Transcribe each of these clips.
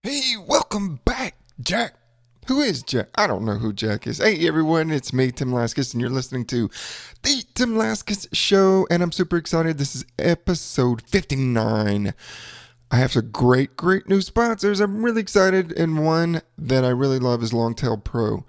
Hey, welcome back, Jack. Who is Jack? I don't know who Jack is. Hey, everyone, it's me, Tim Laskus, and you're listening to The Tim Laskus Show, and I'm super excited. This is episode 59. I have some great new sponsors. I'm really excited, and one that I really love is Longtail Pro.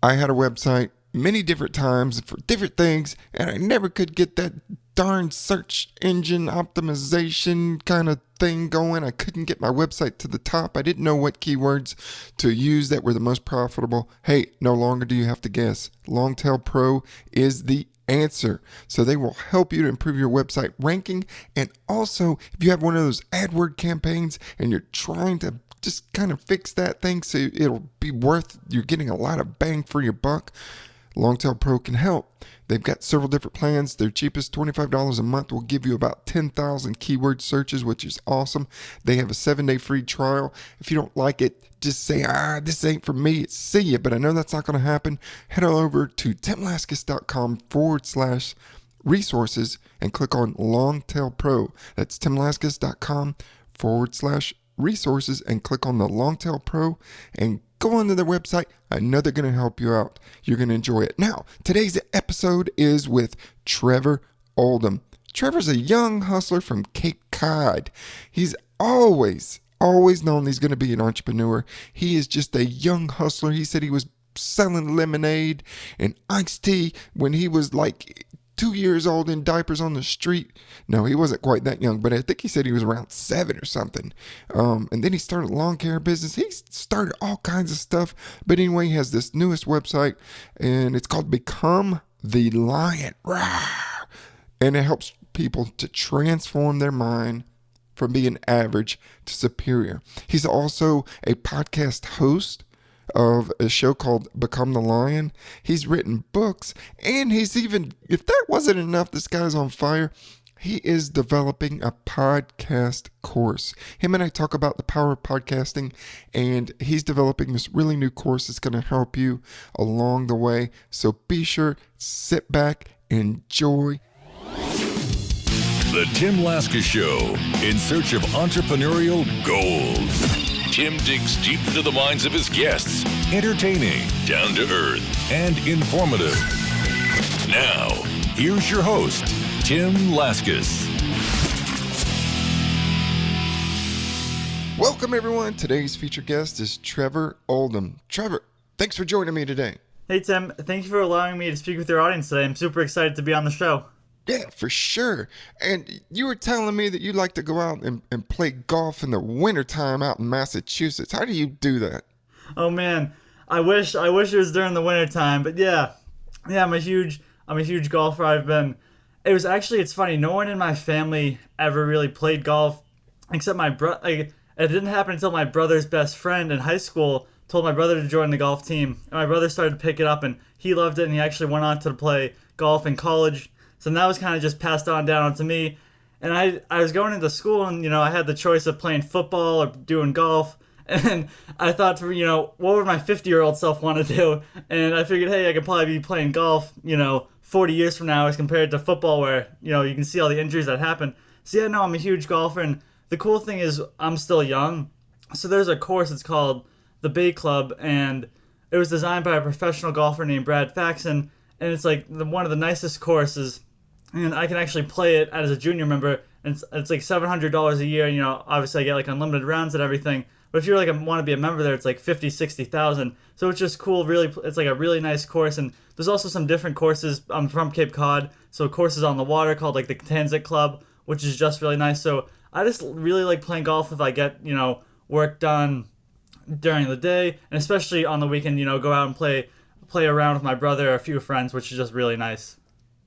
I had a website many different times for different things, and I never could get that darn search engine optimization kind of thing going. I couldn't get my website to the top. I didn't know what keywords to use that were the most profitable. Hey, no longer do you have to guess. Longtail Pro is the answer. So they will help you to improve your website ranking. And also, if you have one of those AdWord campaigns and you're trying to just kind of fix that thing so it'll be worth, you're getting a lot of bang for your buck, Longtail Pro can help. They've got several different plans. Their cheapest, $25 a month, will give you about 10,000 keyword searches, which is awesome. They have a 7-day free trial. If you don't like it, just say, this ain't for me. See ya, but I know that's not going to happen. Head on over to timlaskus.com/resources and click on Longtail Pro. That's timlaskus.com/resources and click on the Longtail Pro and go onto their website. I know they're going to help you out. You're going to enjoy it. Now, today's episode is with Trevor Oldham. Trevor's a young hustler from Cape Cod. He's always known he's going to be an entrepreneur. He is just a young hustler. He said he was selling lemonade and iced tea when he was like 2 years old in diapers on the street. No, he wasn't quite that young, but I think he said he was around 7 or something. And then he started a lawn care business. He started all kinds of stuff. But anyway, he has this newest website, and it's called Become the Lion. And it helps people to transform their mind from being average to superior. He's also a podcast host of a show called Become the Lion. He's written books, and he's even, if that wasn't enough, this guy's on fire. He is developing a podcast course. Him and I talk about the power of podcasting, and he's developing this really new course that's going to help you along the way. So be sure, sit back, enjoy. The Tim Laskus Show, in search of entrepreneurial gold. Tim digs deep into the minds of his guests. Entertaining, down to earth, and informative. Now, here's your host, Tim Laskus. Welcome, everyone. Today's featured guest is Trevor Oldham. Trevor, thanks for joining me today. Hey, Tim. Thank you for allowing me to speak with your audience today. I'm super excited to be on the show. Yeah, for sure. And you were telling me that you like to go out and play golf in the wintertime out in Massachusetts. How do you do that? Oh man, I wish it was during the wintertime, but yeah, I'm a huge golfer. It's funny, no one in my family ever really played golf except my brother. It didn't happen until my brother's best friend in high school told my brother to join the golf team. And my brother started to pick it up and he loved it, and he actually went on to play golf in college. So that was kind of just passed on down to me. And I was going into school, and, I had the choice of playing football or doing golf. And I thought, what would my 50-year-old self want to do? And I figured, hey, I could probably be playing golf, 40 years from now as compared to football where, you can see all the injuries that happen. So yeah, no, I'm a huge golfer. And the cool thing is I'm still young. So there's a course, it's called the Bay Club. And it was designed by a professional golfer named Brad Faxon. And it's like one of the nicest courses. And I can actually play it as a junior member, and it's like $700 a year. And, obviously I get like unlimited rounds and everything. But if you're want to be a member there, it's like $50,000-$60,000. So it's just cool. Really, it's like a really nice course. And there's also some different courses. I'm from Cape Cod, so courses on the water called like the Tansit Club, which is just really nice. So I just really like playing golf if I get work done during the day, and especially on the weekend. Go out and play around with my brother or a few friends, which is just really nice.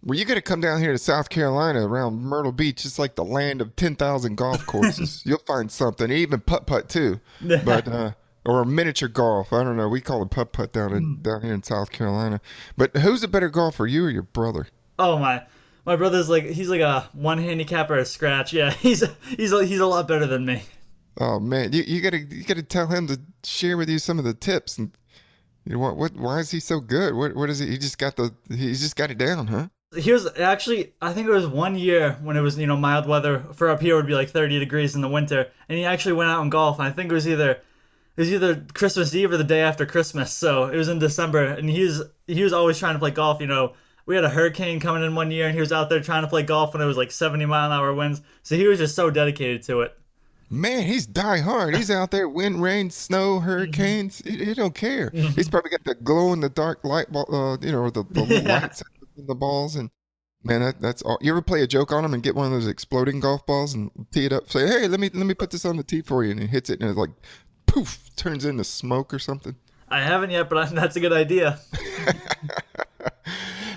Well, you got to come down here to South Carolina around Myrtle Beach. It's like the land of 10,000 golf courses. You'll find something, even putt-putt too, but or miniature golf. I don't know. We call it putt-putt down here in South Carolina. But who's a better golfer, you or your brother? Oh, my brother's he's like a one handicap or a scratch. Yeah, he's a lot better than me. Oh man, you gotta tell him to share with you some of the tips. And why is he so good? What is it? He just got it down, huh? He was actually, I think it was 1 year when it was, mild weather. For up here, it would be like 30 degrees in the winter. And he actually went out and golfed. And I think it was either it was either Christmas Eve or the day after Christmas, so it was in December, and he was always trying to play golf. We had a hurricane coming in one year, and he was out there trying to play golf when it was like 70-mile-an-hour winds. So he was just so dedicated to it. Man, he's die hard. He's out there, wind, rain, snow, hurricanes. He don't care. He's probably got the glow in the dark light ball, the little lights in the balls. And man, that's all. You ever play a joke on him and get one of those exploding golf balls and tee it up? Say, hey, let me put this on the tee for you, and he hits it, and it's like, poof, turns into smoke or something. I haven't yet, but that's a good idea.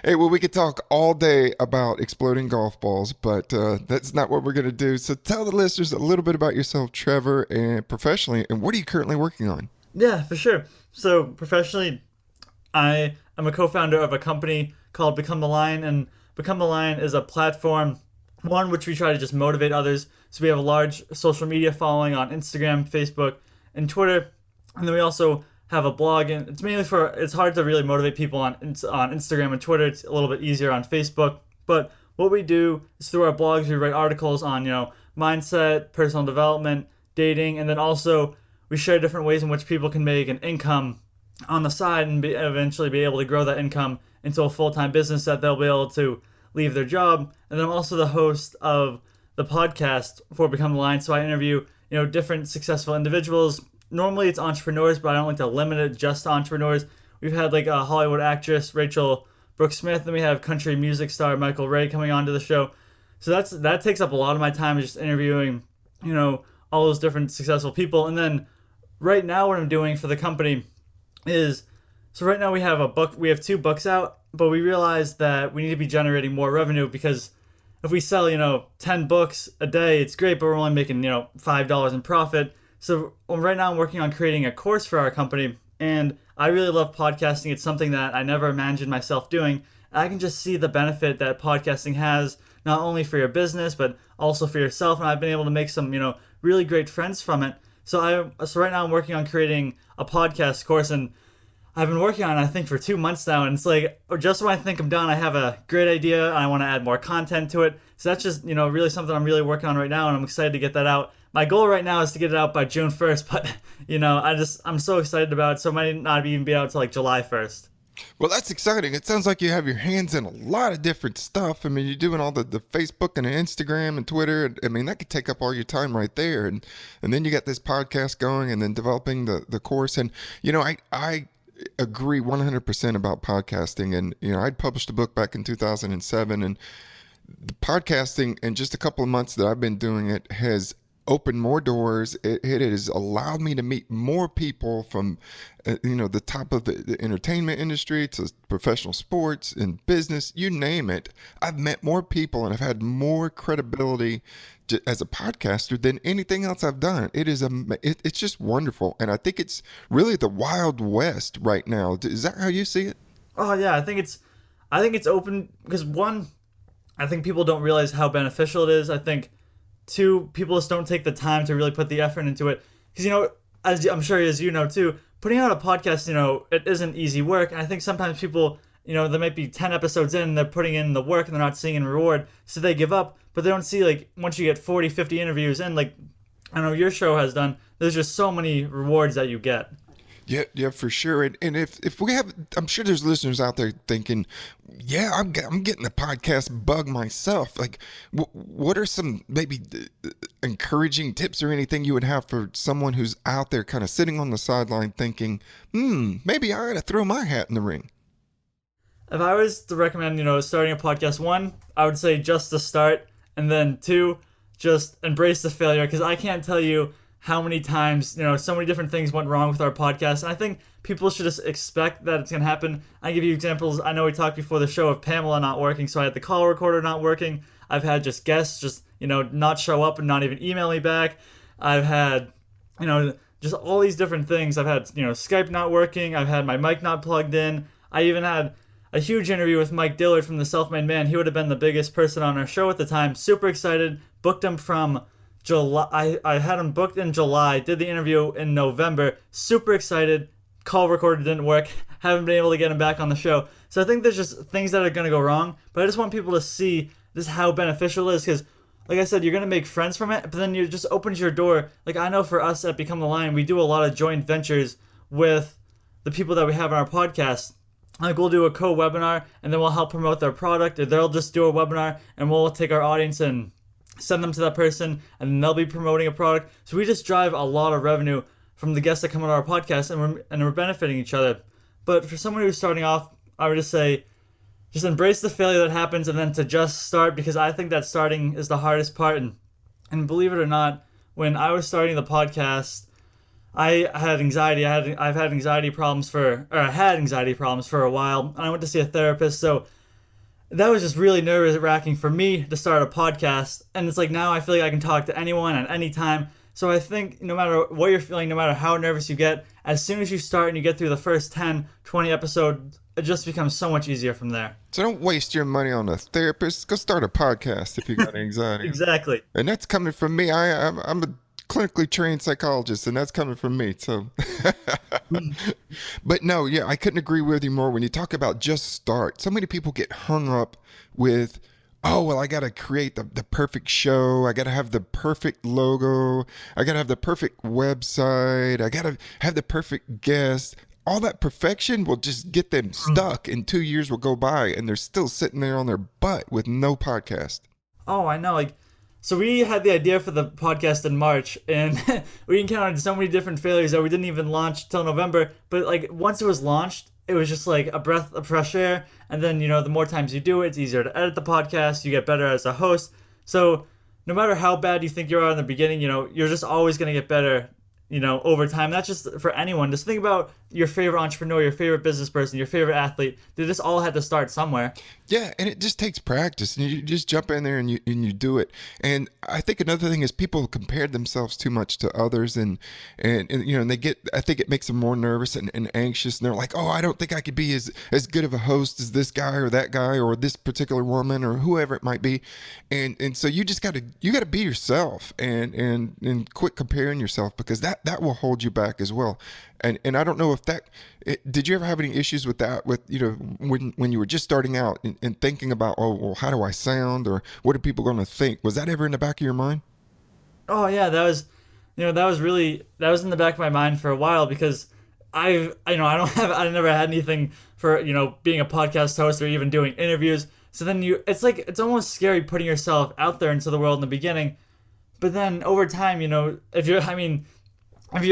Hey, well, we could talk all day about exploding golf balls, but that's not what we're going to do. So tell the listeners a little bit about yourself, Trevor, and professionally, and what are you currently working on? Yeah, for sure. So professionally, I am a co-founder of a company called Become the Lion, and Become the Lion is a platform, one, which we try to just motivate others. So we have a large social media following on Instagram, Facebook, and Twitter, and then we also have a blog, and it's hard to really motivate people on Instagram and Twitter. It's a little bit easier on Facebook. But what we do is through our blogs, we write articles on, mindset, personal development, dating, and then also we share different ways in which people can make an income on the side and eventually be able to grow that income into a full-time business that they'll be able to leave their job. And then I'm also the host of the podcast for Become the Lion. So I interview, different successful individuals. Normally it's entrepreneurs, but I don't like to limit it just to entrepreneurs. We've had like a Hollywood actress, Rachel Brooks Smith, and we have country music star Michael Ray coming onto the show. So that takes up a lot of my time, just interviewing, all those different successful people. And then right now what I'm doing for the company is, so right now we have 2 books out, but we realized that we need to be generating more revenue, because if we sell, 10 books a day, it's great, but we're only making, $5 in profit. So right now I'm working on creating a course for our company, and I really love podcasting. It's something that I never imagined myself doing. I can just see the benefit that podcasting has, not only for your business, but also for yourself. And I've been able to make some, really great friends from it. So right now I'm working on creating a podcast course, and I've been working on it, I think, for 2 months now. And it's like, just when I think I'm done, I have a great idea and I want to add more content to it. So that's just, really something I'm really working on right now, and I'm excited to get that out. My goal right now is to get it out by June 1st, but, I'm so excited about it, so it might not even be out until like July 1st. Well, that's exciting. It sounds like you have your hands in a lot of different stuff. I mean, you're doing all the Facebook and the Instagram and Twitter. I mean, that could take up all your time right there. And then you got this podcast going, and then developing the course. And, I agree 100% about podcasting. And, I'd published a book back in 2007, and the podcasting in just a couple of months that I've been doing it has opened more doors. It has allowed me to meet more people from, the top of the entertainment industry to professional sports and business, you name it. I've met more people and I've had more credibility as a podcaster than anything else I've done. It's just wonderful. And I think it's really the Wild West right now. Is that how you see it? Oh yeah, I think it's open because, one, I think people don't realize how beneficial it is. I think, 2, people just don't take the time to really put the effort into it. Because, as I'm sure as you know too, putting out a podcast, it isn't easy work. And I think sometimes people, there might be 10 episodes in, and they're putting in the work and they're not seeing a reward. So they give up, but they don't see, like, once you get 40, 50 interviews in, like, I know your show has done, there's just so many rewards that you get. Yeah, for sure. And if we have, I'm sure there's listeners out there thinking, yeah, I'm getting the podcast bug myself. Like, what are some maybe encouraging tips or anything you would have for someone who's out there kind of sitting on the sideline thinking, maybe I ought to throw my hat in the ring? If I was to recommend, starting a podcast, 1, I would say just to start, and then 2, just embrace the failure, because I can't tell you how many times, so many different things went wrong with our podcast. And I think people should just expect that it's going to happen. I give you examples. I know we talked before the show of Pamela not working, so I had the call recorder not working. I've had just guests not show up and not even email me back. I've had, just all these different things. I've had, Skype not working. I've had my mic not plugged in. I even had a huge interview with Mike Dillard from The Self-Made Man. He would have been the biggest person on our show at the time. Super excited. Booked him from July. I had him booked in July, did the interview in November, super excited, call recorder didn't work, haven't been able to get him back on the show. So I think there's just things that are going to go wrong, but I just want people to see this how beneficial it is, because like I said, you're gonna make friends from it, but then it just opens your door. Like I know for us at Become the Lion, we do a lot of joint ventures with the people that we have on our podcast. Like we'll do a co-webinar and then we'll help promote their product, or they'll just do a webinar and we'll take our audience and send them to that person and they'll be promoting a product. So we just drive a lot of revenue from the guests that come on our podcast, and we're benefiting each other. But for someone who's starting off, I would just say, just embrace the failure that happens and then to just start, because I think that starting is the hardest part. And believe it or not, when I was starting the podcast, I had anxiety. I had anxiety problems for a while, and I went to see a therapist. So that was just really nerve wracking for me to start a podcast. And it's like now I feel like I can talk to anyone at any time. So I think no matter what you're feeling, no matter how nervous you get, as soon as you start and you get through the first 10, 20 episodes, it just becomes so much easier from there. So don't waste your money on a therapist. Go start a podcast if you got anxiety. Exactly. And that's coming from me. I'm a clinically trained psychologist, and that's coming from me. So, but no, yeah, I couldn't agree with you more. When you talk about just start, so many people get hung up with, oh, well, I got to create the perfect show. I got to have the perfect logo. I got to have the perfect website. I got to have the perfect guest. All that perfection will just get them stuck, and 2 years will go by and they're still sitting there on their butt with no podcast. Oh, I know. Like, so we had the idea for the podcast in March, and we encountered so many different failures that we didn't even launch till November. But like once it was launched, it was just like a breath of fresh air. And then, the more times you do it, it's easier to edit the podcast. You get better as a host. So no matter how bad you think you are in the beginning, you're just always going to get better, over time. That's just for anyone. Just think about your favorite entrepreneur, your favorite business person, your favorite athlete. They just all had to start somewhere. Yeah, and it just takes practice, and you just jump in there and you do it. And I think another thing is people compare themselves too much to others, and they get, I think it makes them more nervous and anxious, and they're like, oh, I don't think I could be as good of a host as this guy or that guy or this particular woman or whoever it might be. And so you just gotta be yourself and quit comparing yourself, because that will hold you back as well. And I don't know if did you ever have any issues with that, with, when you were just starting out and thinking about, oh, well, how do I sound, or what are people going to think? Was that ever in the back of your mind? Oh yeah, that was in the back of my mind for a while, because I never had anything for, being a podcast host or even doing interviews. So then it's almost scary putting yourself out there into the world in the beginning. But then over time, if you're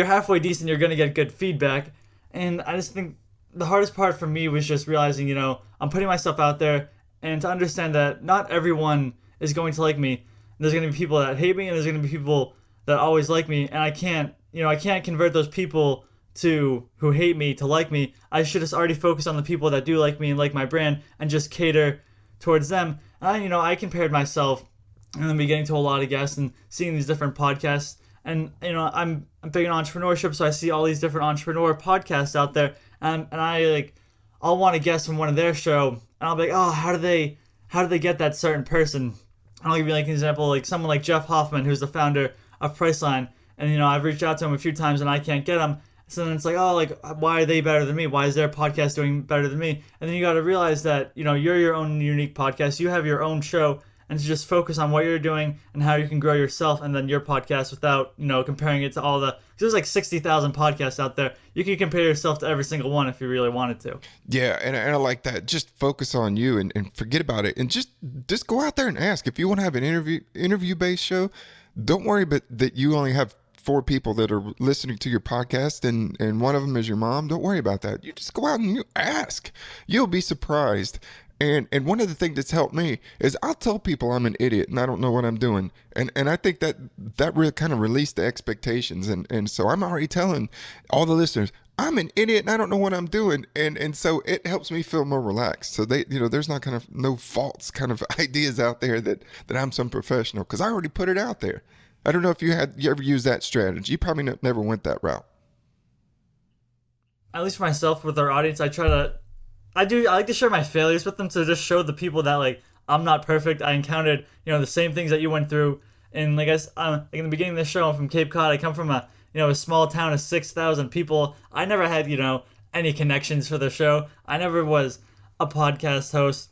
halfway decent, you're going to get good feedback. And I just think the hardest part for me was just realizing, I'm putting myself out there, and to understand that not everyone is going to like me. There's going to be people that hate me, and there's going to be people that always like me. And I can't convert those people who hate me to like me. I should just already focus on the people that do like me and like my brand, and just cater towards them. And I compared myself in the beginning to a lot of guests and seeing these different podcasts. And I'm big in entrepreneurship, so I see all these different entrepreneur podcasts out there, and I'll want to guest from one of their show, and I'll be like, oh, how do they get that certain person? And I'll give you an example, like someone like Jeff Hoffman, who's the founder of Priceline, and I've reached out to him a few times and I can't get him. So then it's like, oh, like, why are they better than me? Why is their podcast doing better than me? And then you got to realize that you're your own unique podcast. You have your own show. And to just focus on what you're doing and how you can grow yourself and then your podcast without, comparing it to all because there's like 60,000 podcasts out there. You can compare yourself to every single one if you really wanted to. Yeah, and I like that. Just focus on you and forget about it. And just go out there and ask. If you want to have an interview-based show, don't worry that you only have 4 people that are listening to your podcast, and one of them is your mom. Don't worry about that. You just go out and you ask. You'll be surprised. And one of the things that's helped me is I'll tell people I'm an idiot and I don't know what I'm doing. And I think that really kind of released the expectations. And so I'm already telling all the listeners, I'm an idiot and I don't know what I'm doing. And so it helps me feel more relaxed. So there's not kind of no false kind of ideas out there that I'm some professional, because I already put it out there. I don't know if you ever used that strategy. You probably never went that route. At least for myself, with our audience, I like to share my failures with them, to just show the people that I'm not perfect. I encountered the same things that you went through, and in the beginning of the show, I'm from Cape Cod. I come from a small town of 6,000 people. I never had any connections for the show. I never was a podcast host.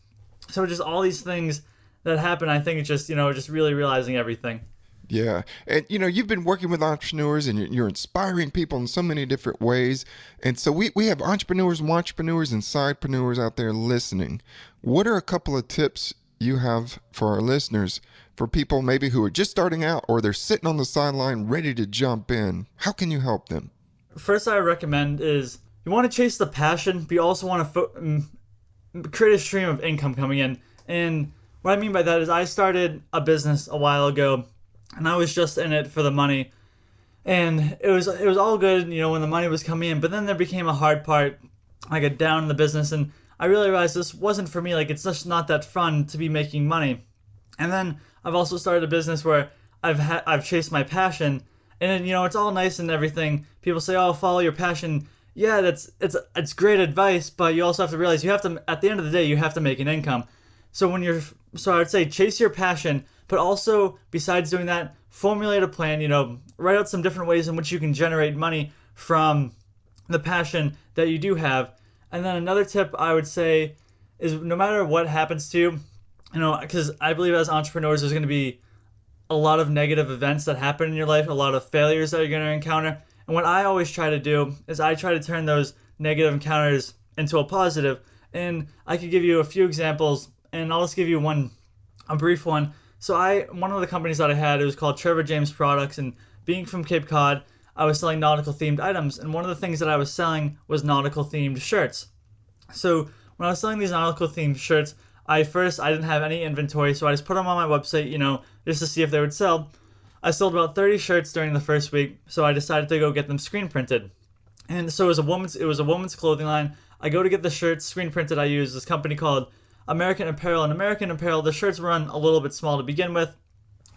So just all these things that happened. I think it's just, just really realizing everything. Yeah. And, you've been working with entrepreneurs and you're inspiring people in so many different ways. And so we have entrepreneurs, wantrepreneurs, and sidepreneurs out there listening. What are a couple of tips you have for our listeners, for people maybe who are just starting out or they're sitting on the sideline ready to jump in? How can you help them? First, I recommend is you want to chase the passion, but you also want to create a stream of income coming in. And what I mean by that is I started a business a while ago, and I was just in it for the money. And it was all good, when the money was coming in. But then there became a hard part, like a down in the business, and I really realized this wasn't for me. Like, it's just not that fun to be making money. And then I've also started a business where I've chased my passion, and it's all nice and everything. People say, "Oh, follow your passion." Yeah, it's great advice, but you also have to realize you have to, at the end of the day, you have to make an income. So I would say chase your passion, but also besides doing that, formulate a plan. Write out some different ways in which you can generate money from the passion that you do have. And then another tip I would say is no matter what happens to you, because I believe as entrepreneurs there's going to be a lot of negative events that happen in your life, a lot of failures that you're going to encounter. And what I always try to do is I try to turn those negative encounters into a positive. And I could give you a few examples, and I'll just give you a brief one. So one of the companies that I had, it was called Trevor James Products, and being from Cape Cod, I was selling nautical themed items, and one of the things that I was selling was nautical themed shirts. So when I was selling these nautical themed shirts, I didn't have any inventory, so I just put them on my website, just to see if they would sell. I sold about 30 shirts during the first week, so I decided to go get them screen printed. And so it was a woman's clothing line. I go to get the shirts screen printed. I use this company called American Apparel. And American Apparel, the shirts run a little bit small to begin with.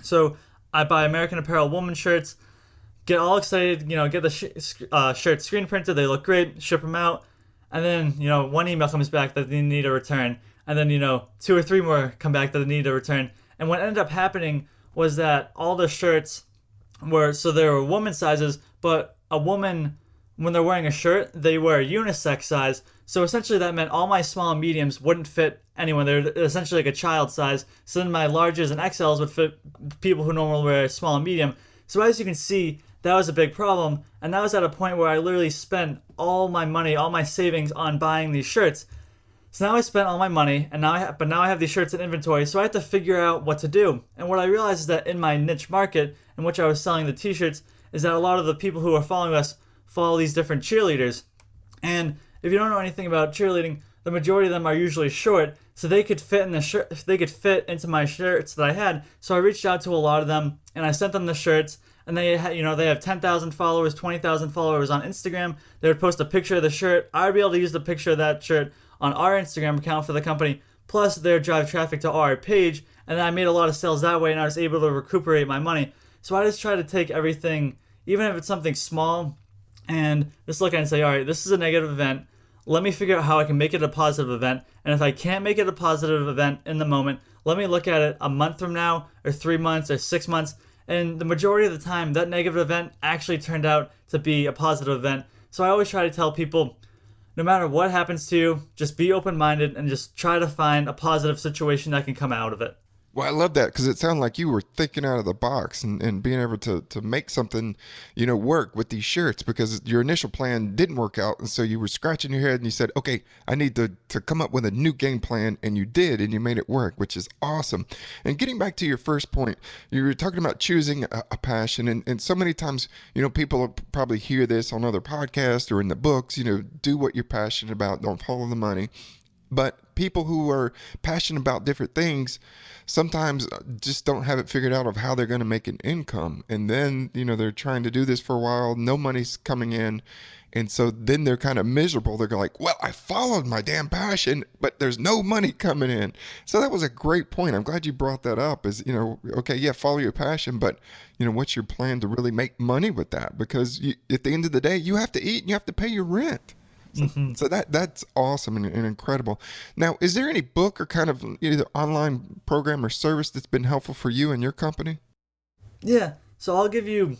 So I buy American Apparel woman shirts, get all excited, get the shirts screen printed. They look great, ship them out. And then, one email comes back that they need a return. And then, 2 or 3 more come back that they need a return. And what ended up happening was that all the shirts they were woman sizes, but a woman, when they're wearing a shirt, they wear a unisex size. So essentially that meant all my small and mediums wouldn't fit anyone. They're essentially like a child size. So then my larges and XLs would fit people who normally wear small and medium. So as you can see, that was a big problem. And that was at a point where I literally spent all my money, all my savings on buying these shirts. So now I spent all my money, and now I have these shirts in inventory, so I have to figure out what to do. And what I realized is that in my niche market, in which I was selling the t-shirts, is that a lot of the people who are following us follow these different cheerleaders. And if you don't know anything about cheerleading, the majority of them are usually short, so they could fit into my shirts that I had. So I reached out to a lot of them, and I sent them the shirts. And they have 10,000 followers, 20,000 followers on Instagram. They would post a picture of the shirt. I would be able to use the picture of that shirt on our Instagram account for the company. Plus, they would drive traffic to our page, and I made a lot of sales that way, and I was able to recuperate my money. So I just try to take everything, even if it's something small, and just look at it and say, all right, this is a negative event. Let me figure out how I can make it a positive event. And if I can't make it a positive event in the moment, let me look at it a month from now, or 3 months, or 6 months. And the majority of the time, that negative event actually turned out to be a positive event. So I always try to tell people, no matter what happens to you, just be open-minded and just try to find a positive situation that can come out of it. Well, I love that because it sounded like you were thinking out of the box and being able to make something, work with these shirts, because your initial plan didn't work out. And so you were scratching your head and you said, okay, I need to come up with a new game plan. And you did, and you made it work, which is awesome. And getting back to your first point, you were talking about choosing a passion. And so many times, people will probably hear this on other podcasts or in the books, do what you're passionate about, don't follow the money. But people who are passionate about different things sometimes just don't have it figured out of how they're going to make an income. And then, they're trying to do this for a while, no money's coming in. And so then they're kind of miserable. They're like, well, I followed my damn passion, but there's no money coming in. So that was a great point. I'm glad you brought that up is, okay, yeah, follow your passion, but, what's your plan to really make money with that? Because at the end of the day, you have to eat and you have to pay your rent. So that's awesome and incredible. Now, is there any book or kind of either online program or service that's been helpful for you and your company? Yeah, so I'll give you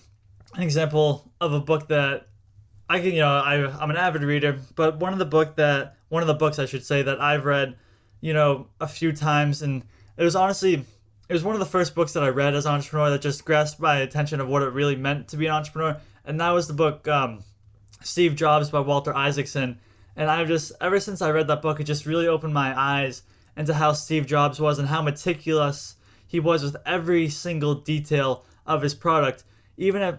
an example of a book that I can, I'm an avid reader, but one of the books I should say that I've read, a few times, and it was honestly, it was one of the first books that I read as an entrepreneur that just grasped my attention of what it really meant to be an entrepreneur. And that was the book Steve Jobs by Walter Isaacson. And I've just, ever since I read that book, it just really opened my eyes into how Steve Jobs was and how meticulous he was with every single detail of his product. Even if,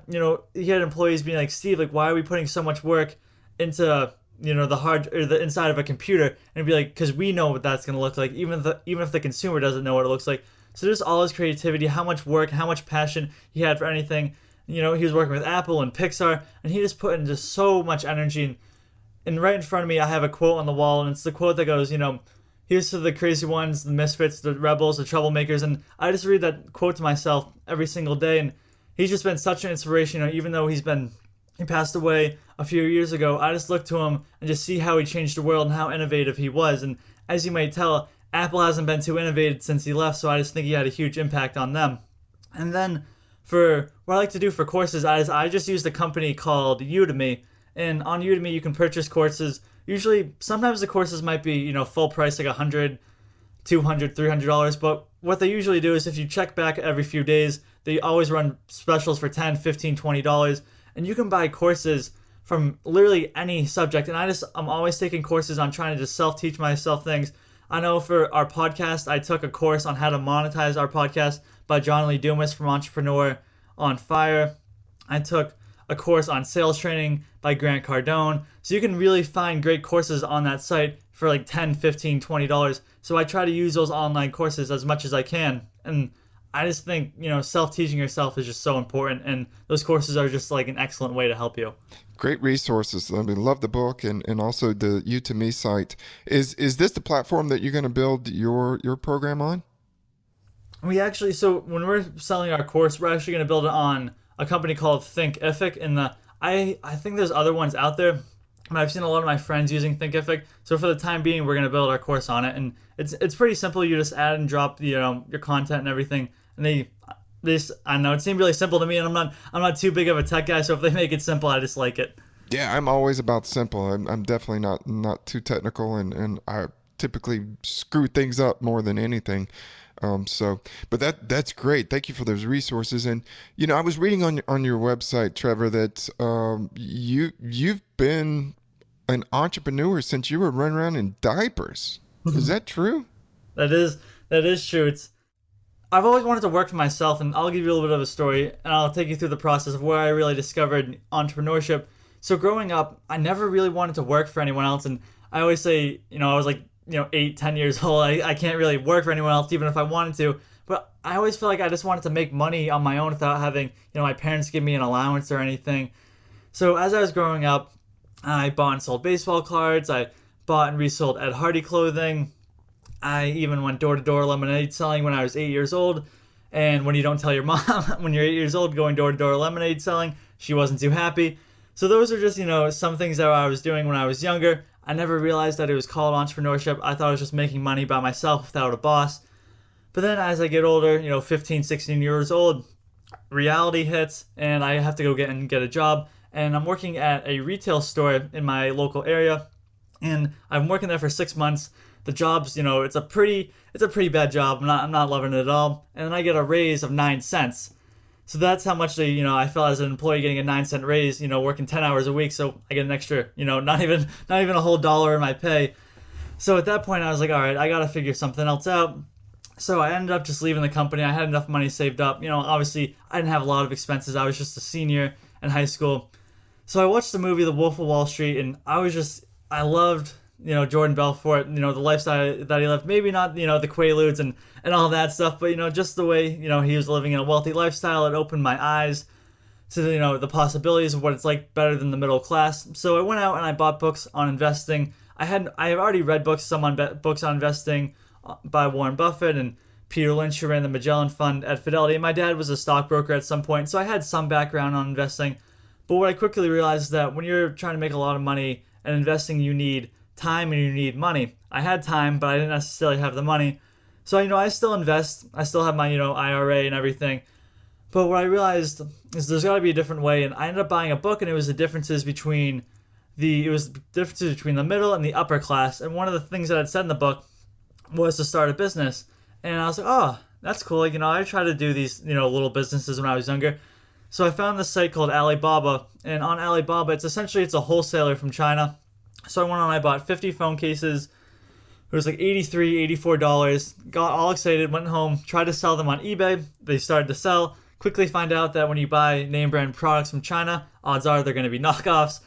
he had employees being like, Steve, like, why are we putting so much work into, the hard or the inside of a computer? And it'd be like, because we know what that's going to look like, even if the consumer doesn't know what it looks like. So just all his creativity, how much work, how much passion he had for anything. He was working with Apple and Pixar, and he just put in just so much energy. And right in front of me, I have a quote on the wall, and it's the quote that goes, here's to the crazy ones, the misfits, the rebels, the troublemakers. And I just read that quote to myself every single day, and he's just been such an inspiration. Even though he passed away a few years ago, I just look to him and just see how he changed the world and how innovative he was. And as you might tell, Apple hasn't been too innovative since he left, so I just think he had a huge impact on them. And then for what I like to do for courses, I just used a company called Udemy. And on Udemy, you can purchase courses. Usually, sometimes the courses might be, full price, like $100, $200, $300. But what they usually do is if you check back every few days, they always run specials for $10, $15, $20. And you can buy courses from literally any subject. And I'm always taking courses on trying to just self-teach myself things. I know for our podcast, I took a course on how to monetize our podcast by John Lee Dumas from Entrepreneur on Fire. I took a course on sales training by Grant Cardone. So you can really find great courses on that site for like $10, $15, $20. So I try to use those online courses as much as I can. And I just think, self-teaching yourself is just so important. And those courses are just like an excellent way to help you. Great resources. I mean, love the book and also the Udemy site. Is this the platform that you're going to build your program on? So when we're selling our course, we're actually going to build it on a company called Thinkific. And I think there's other ones out there, but I've seen a lot of my friends using Thinkific. So for the time being, we're going to build our course on it. And it's pretty simple. You just add and drop your content and everything. And I know it seemed really simple to me, and I'm not too big of a tech guy, so if they make it simple, I just like it. Yeah, I'm always about simple. I'm definitely not too technical, and I typically screw things up more than anything. But that's great. Thank you for those resources. And I was reading on your website, Trevor, that you've been an entrepreneur since you were running around in diapers. Is that true? That is true. I've always wanted to work for myself, and I'll give you a little bit of a story, and I'll take you through the process of where I really discovered entrepreneurship. So growing up, I never really wanted to work for anyone else, and I always say, I was like, 8, 10 years old, I can't really work for anyone else, even if I wanted to. But I always feel like I just wanted to make money on my own without having, my parents give me an allowance or anything. So as I was growing up, I bought and sold baseball cards, I bought and resold Ed Hardy clothing, I even went door-to-door lemonade selling when I was 8 years old. And when you don't tell your mom when you're 8 years old going door-to-door lemonade selling, she wasn't too happy. So those are just, some things that I was doing when I was younger. I never realized that it was called entrepreneurship. I thought I was just making money by myself without a boss. But then as I get older, 15, 16 years old, reality hits and I have to go get a job. And I'm working at a retail store in my local area. And I'm working there for 6 months. The job's, it's a pretty bad job. I'm not loving it at all. And then I get a raise of 9 cents. So that's how much I felt as an employee getting a 9-cent raise, working 10 hours a week. So I get an extra, not even a whole dollar in my pay. So at that point I was like, all right, I got to figure something else out. So I ended up just leaving the company. I had enough money saved up. Obviously I didn't have a lot of expenses. I was just a senior in high school. So I watched the movie The Wolf of Wall Street, and I loved Jordan Belfort, the lifestyle that he lived. Maybe not, the Quaaludes and all that stuff, but, just the way, he was living in a wealthy lifestyle. It opened my eyes to, the possibilities of what it's like better than the middle class. So I went out and I bought books on investing. I have already read books on investing by Warren Buffett and Peter Lynch, who ran the Magellan Fund at Fidelity. And my dad was a stockbroker at some point, so I had some background on investing. But what I quickly realized is that when you're trying to make a lot of money and investing, you need time and you need money. I had time, but I didn't necessarily have the money. So, I still invest. I still have my, IRA and everything. But what I realized is there's got to be a different way. And I ended up buying a book, and it was the differences between the middle and the upper class. And one of the things that I'd said in the book was to start a business. And I was like, oh, that's cool. Like, I tried to do these, little businesses when I was younger. So I found this site called Alibaba. And on Alibaba, it's a wholesaler from China. So I went on, I bought 50 phone cases. It was like $83, $84. Got all excited, went home, tried to sell them on eBay. They started to sell. Quickly find out that when you buy name brand products from China, odds are they're going to be knockoffs.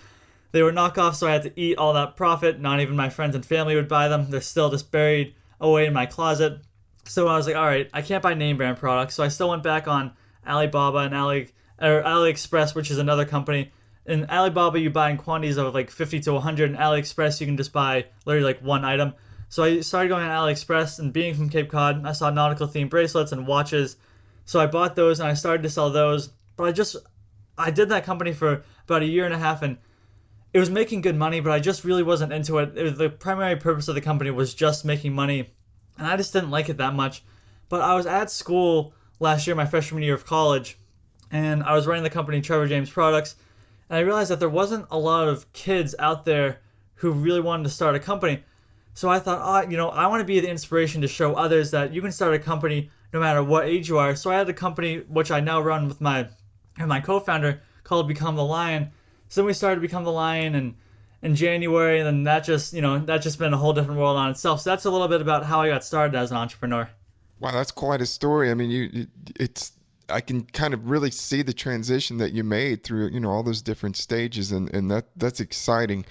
They were knockoffs, so I had to eat all that profit. Not even my friends and family would buy them. They're still just buried away in my closet. So I was like, all right, I can't buy name brand products. So I still went back on Alibaba and AliExpress, which is another company. In Alibaba, you buy in quantities of like 50 to 100. In AliExpress, you can just buy literally like one item. So I started going on AliExpress, and being from Cape Cod, I saw nautical themed bracelets and watches. So I bought those and I started to sell those. But I did that company for about a year and a half, and it was making good money, but I just really wasn't into it. The primary purpose of the company was just making money, and I just didn't like it that much. But I was at school last year, my freshman year of college, and I was running the company Trevor James Products, and I realized that there wasn't a lot of kids out there who really wanted to start a company. So I thought, I want to be the inspiration to show others that you can start a company no matter what age you are. So I had a company which I now run with my co-founder called Become the Lion. So then we started Become the Lion in January, and then that just been a whole different world on itself. So that's a little bit about how I got started as an entrepreneur. Wow, that's quite a story. I mean, I can kind of really see the transition that you made through, all those different stages, and that's exciting.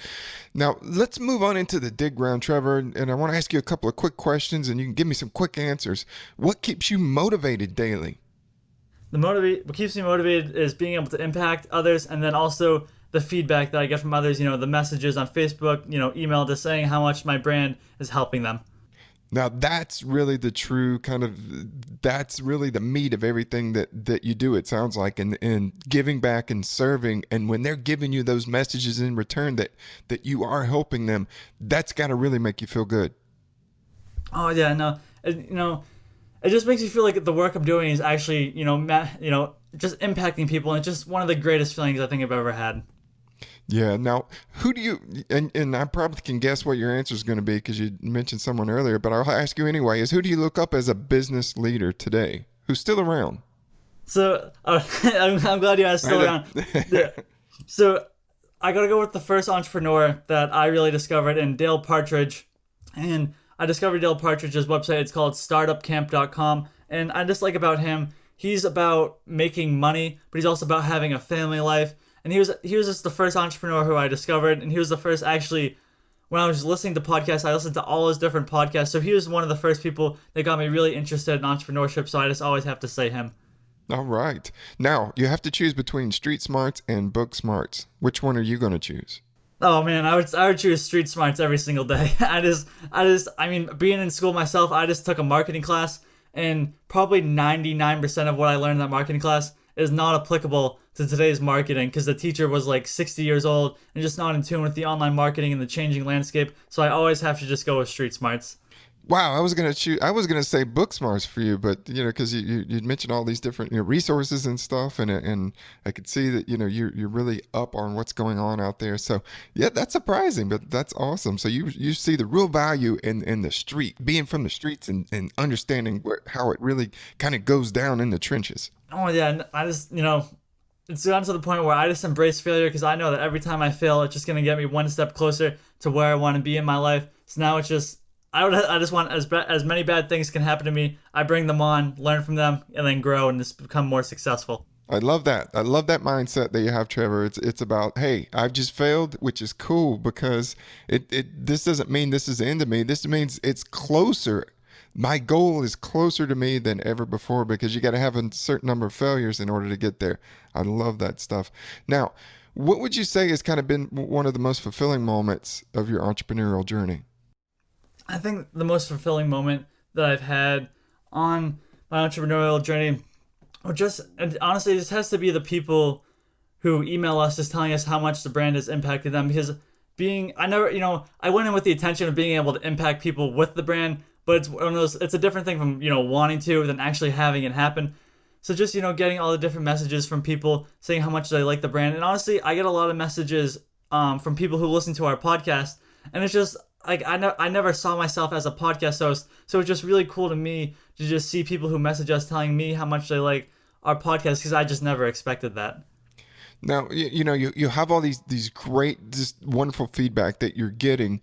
Now, let's move on into the dig round, Trevor, and I want to ask you a couple of quick questions, and you can give me some quick answers. What keeps you motivated daily? What keeps me motivated is being able to impact others, and then also the feedback that I get from others, the messages on Facebook, email just saying how much my brand is helping them. Now that's really the true that's really the meat of everything that you do, it sounds like, and giving back and serving. And when they're giving you those messages in return that you are helping them, that's got to really make you feel good. Oh yeah, no, it just makes me feel like the work I'm doing is actually, just impacting people. And it's just one of the greatest feelings I think I've ever had. Yeah. Now, who do you, and I probably can guess what your answer is going to be because you mentioned someone earlier, but I'll ask you anyway, who do you look up as a business leader today who's still around? So, I'm glad you asked still around. Yeah. So, I got to go with the first entrepreneur that I really discovered in Dale Partridge. And I discovered Dale Partridge's website. It's called startupcamp.com. And I just like about him, he's about making money, but he's also about having a family life. And he was just the first entrepreneur who I discovered, and he was the first, actually, when I was listening to podcasts, I listened to all his different podcasts, so he was one of the first people that got me really interested in entrepreneurship, so I just always have to say him. All right. Now, you have to choose between street smarts and book smarts. Which one are you going to choose? Oh man, I would choose street smarts every single day. I mean, being in school myself, I just took a marketing class, and probably 99% of what I learned in that marketing class is not applicable to today's marketing because the teacher was like 60 years old and just not in tune with the online marketing and the changing landscape. So I always have to just go with street smarts. Wow, I was gonna say book smarts for you, but because you mentioned all these different resources and stuff, and I could see that you're really up on what's going on out there. So yeah, that's surprising, but that's awesome. So you see the real value in the street, being from the streets, and understanding how it really kind of goes down in the trenches. Oh yeah, and I just it's gotten to the point where I just embrace failure because I know that every time I fail, it's just gonna get me one step closer to where I want to be in my life. So now it's just. I just want as many bad things can happen to me. I bring them on, learn from them, and then grow and just become more successful. I love that. I love that mindset that you have, Trevor. It's about, hey, I've just failed, which is cool because this doesn't mean this is the end of me. This means it's closer. My goal is closer to me than ever before because you got to have a certain number of failures in order to get there. I love that stuff. Now, what would you say has kind of been one of the most fulfilling moments of your entrepreneurial journey? I think the most fulfilling moment that I've had on my entrepreneurial journey, and honestly, it just has to be the people who email us just telling us how much the brand has impacted them. Because I went in with the intention of being able to impact people with the brand, but it's a different thing from, wanting to than actually having it happen. So just, getting all the different messages from people saying how much they like the brand. And honestly, I get a lot of messages from people who listen to our podcast, and it's just, I never saw myself as a podcast host, so it's just really cool to me to just see people who message us telling me how much they like our podcast, because I just never expected that. Now, you have all these great, just wonderful feedback that you're getting.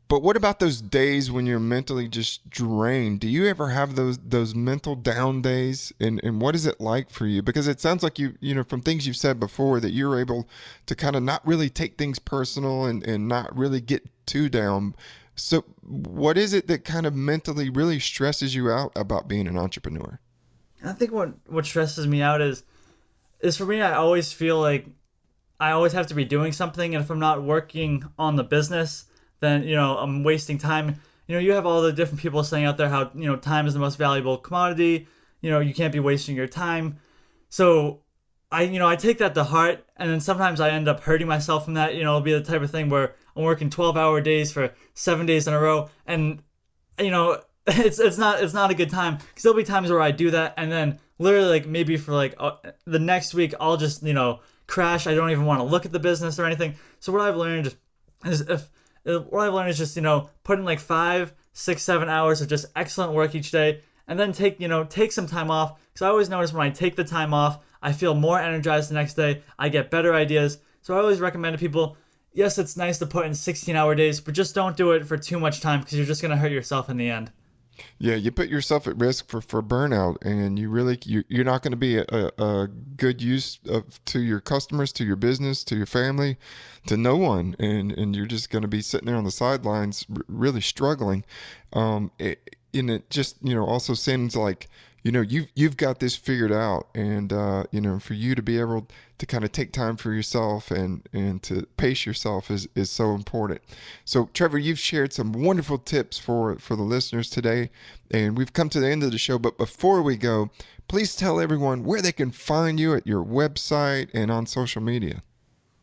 But what about those days when you're mentally just drained? Do you ever have those mental down days? And what is it like for you? Because it sounds like from things you've said before, that you're able to kind of not really take things personal and not really get too down. So what is it that kind of mentally really stresses you out about being an entrepreneur? I think what stresses me out is for me, I always feel like I always have to be doing something. And if I'm not working on the business, then, I'm wasting time. You have all the different people saying out there how, time is the most valuable commodity. You can't be wasting your time. So I take that to heart. And then sometimes I end up hurting myself from that. It'll be the type of thing where I'm working 12-hour days for 7 days in a row. And, it's not a good time, because there'll be times where I do that. And then literally, like, maybe for the next week, I'll just, crash. I don't even want to look at the business or anything. So what I've learned is just, put in like 5, 6, 7 hours of just excellent work each day, and then take some time off. Because I always notice when I take the time off, I feel more energized the next day. I get better ideas. So I always recommend to people, yes, it's nice to put in 16-hour days, but just don't do it for too much time, because you're just going to hurt yourself in the end. Yeah, you put yourself at risk for burnout, and you're not going to be a good use to your customers, to your business, to your family, to no one, and you're just going to be sitting there on the sidelines, really struggling. And it just also seems like you've got this figured out, and for you to be able to kind of take time for yourself and to pace yourself is so important. So Trevor, you've shared some wonderful tips for the listeners today, and we've come to the end of the show. But before we go, please tell everyone where they can find you at your website and on social media.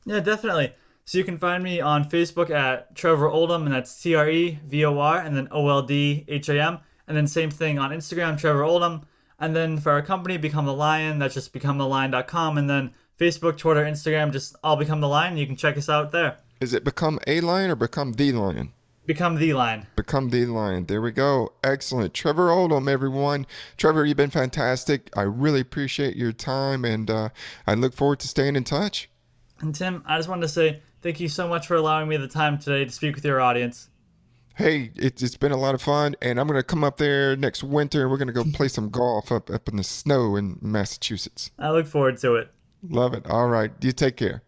Yeah, definitely. So you can find me on Facebook at Trevor Oldham, and that's Trevor and then Oldham, and then same thing on Instagram, Trevor Oldham. And then for our company, Become the Lion, that's just becomethelion.com. And then Facebook, Twitter, Instagram, just all Become the Lion. You can check us out there. Is it Become a Lion or Become the Lion? Become the Lion. Become the Lion. There we go. Excellent. Trevor Oldham, everyone. Trevor, you've been fantastic. I really appreciate your time, and I look forward to staying in touch. And Tim, I just wanted to say thank you so much for allowing me the time today to speak with your audience. Hey, it's been a lot of fun, and I'm going to come up there next winter, and we're going to go play some golf up in the snow in Massachusetts. I look forward to it. Love it. All right. You take care.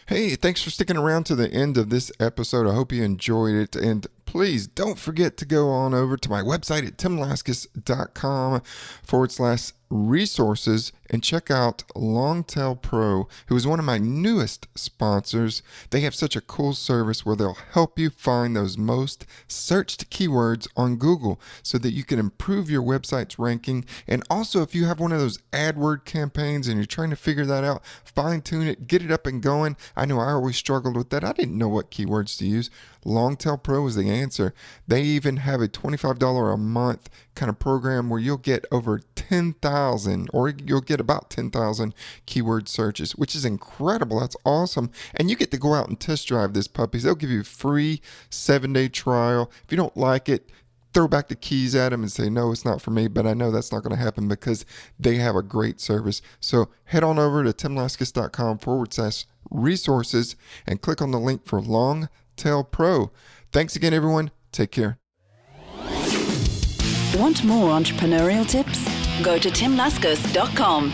Hey, thanks for sticking around to the end of this episode. I hope you enjoyed it. And please don't forget to go on over to my website at timlaskis.com/resources and check out Longtail Pro, who is one of my newest sponsors. They have such a cool service where they'll help you find those most searched keywords on Google so that you can improve your website's ranking. And also, if you have one of those AdWord campaigns and you're trying to figure that out, fine tune it, get it up and going. I know I always struggled with that. I didn't know what keywords to use. Longtail Pro is the answer. They even have a $25 a month kind of program where you'll get over 10,000, or you'll get about 10,000 keyword searches, which is incredible. That's awesome. And you get to go out and test drive this puppy. They'll give you a free 7-day trial. If you don't like it, throw back the keys at them and say, no, it's not for me. But I know that's not going to happen because they have a great service. So head on over to timlaskis.com/resources and click on the link for Longtail Pro. Thanks again, everyone. Take care. Want more entrepreneurial tips? Go to timlaskis.com.